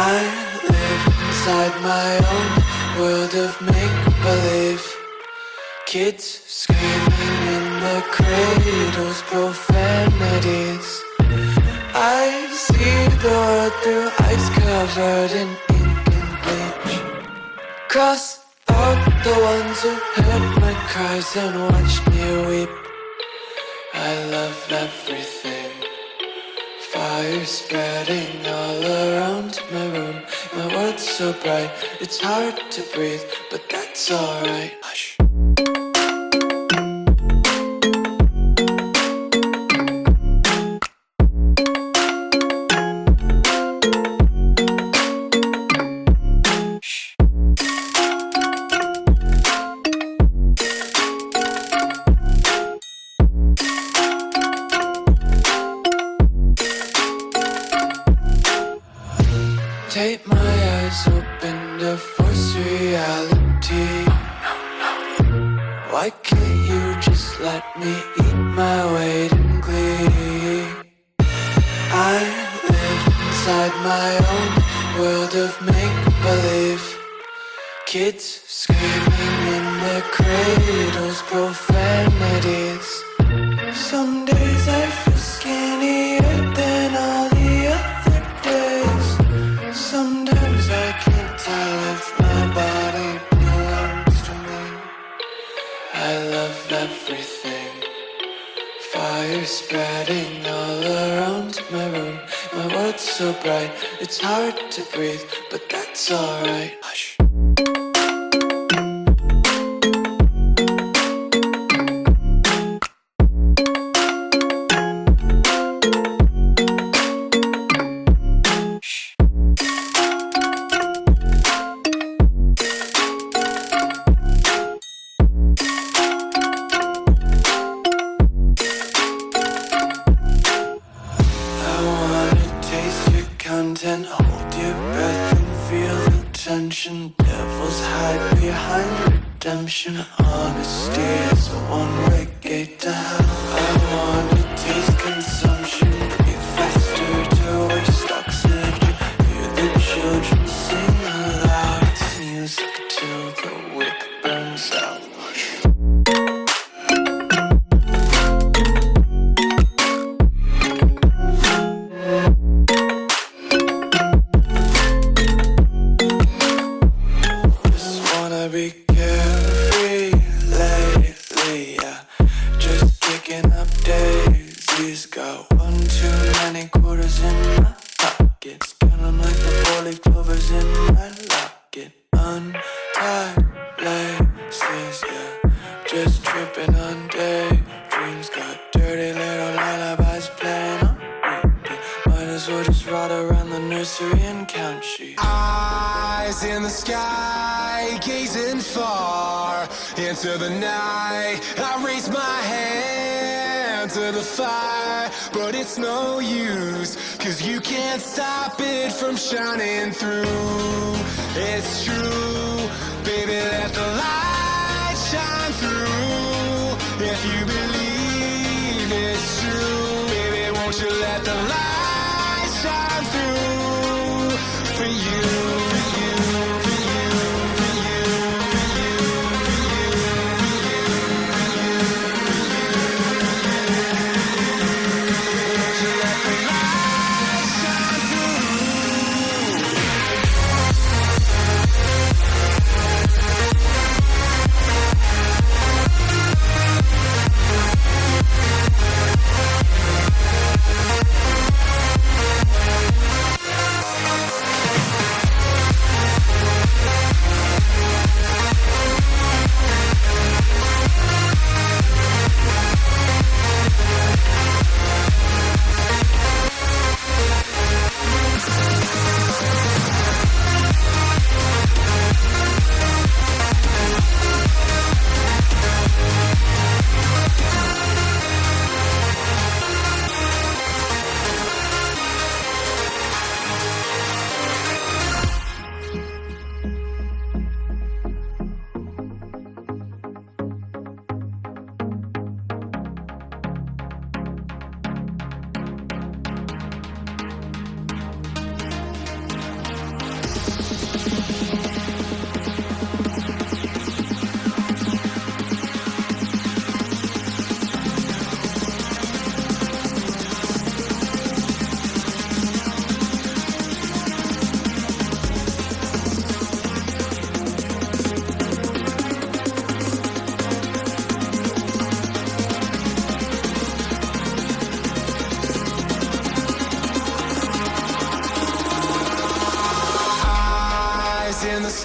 I live inside my own world of make-believe. Kids screaming in the cradles, profanities. I see the world through ice covered in ink and bleach. Cross out the ones who heard my cries and watched me weep. I love everything. Fire spreading all around my room. My world's so bright, it's hard to breathe, but that's alright. Hush. Take my eyes open to force reality. Why can't you just let me eat my weight in glee? I live inside my own world of make-believe. Kids screaming in their cradles, profanities. Some days I feel skinnier than all the other days. Sometimes I can't tell if my body belongs to me. I love everything. Fire spreading all around my room. My world's so bright, it's hard to breathe, but that's alright. Hush. Content, hold your breath and feel the tension. Devils hide behind redemption. Honesty is a one-way gate to hell. I wanna taste consumption. Breathe faster to waste oxygen. Hear the children sing aloud. It's music till the wick burns out. Be carefree lately, yeah. Just kicking up daisies. Got one too many quarters in my pockets. Count 'em like the 4-leaf clovers in my locket. Untied laces, yeah. Just tripping on daydreams. Got dirty little lullabies playing on repeat. Might as well just ride around the nursery and count sheep. Eyes in the sky, gazing far into the night. I raise my hand to the fire, but it's no use, 'cause you can't stop it from shining through. It's true, baby, let the light shine through. If you believe it's true, baby, won't you let the light shine through for you.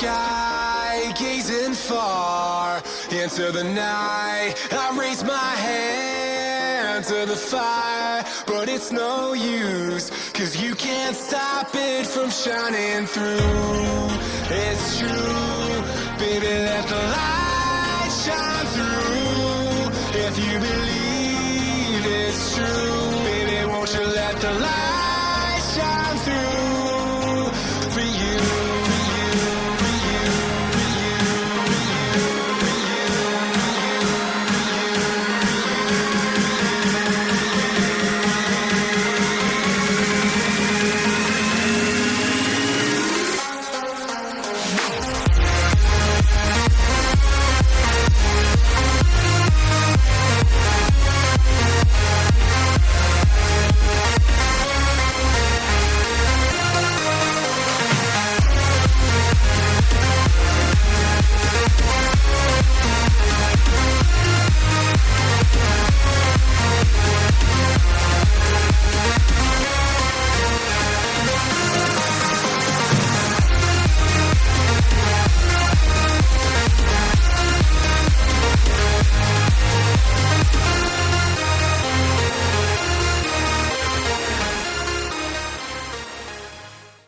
sky, gazing far into the night. I raise my hand to the fire, but it's no use, 'cause you can't stop it from shining through. It's true, baby, let the light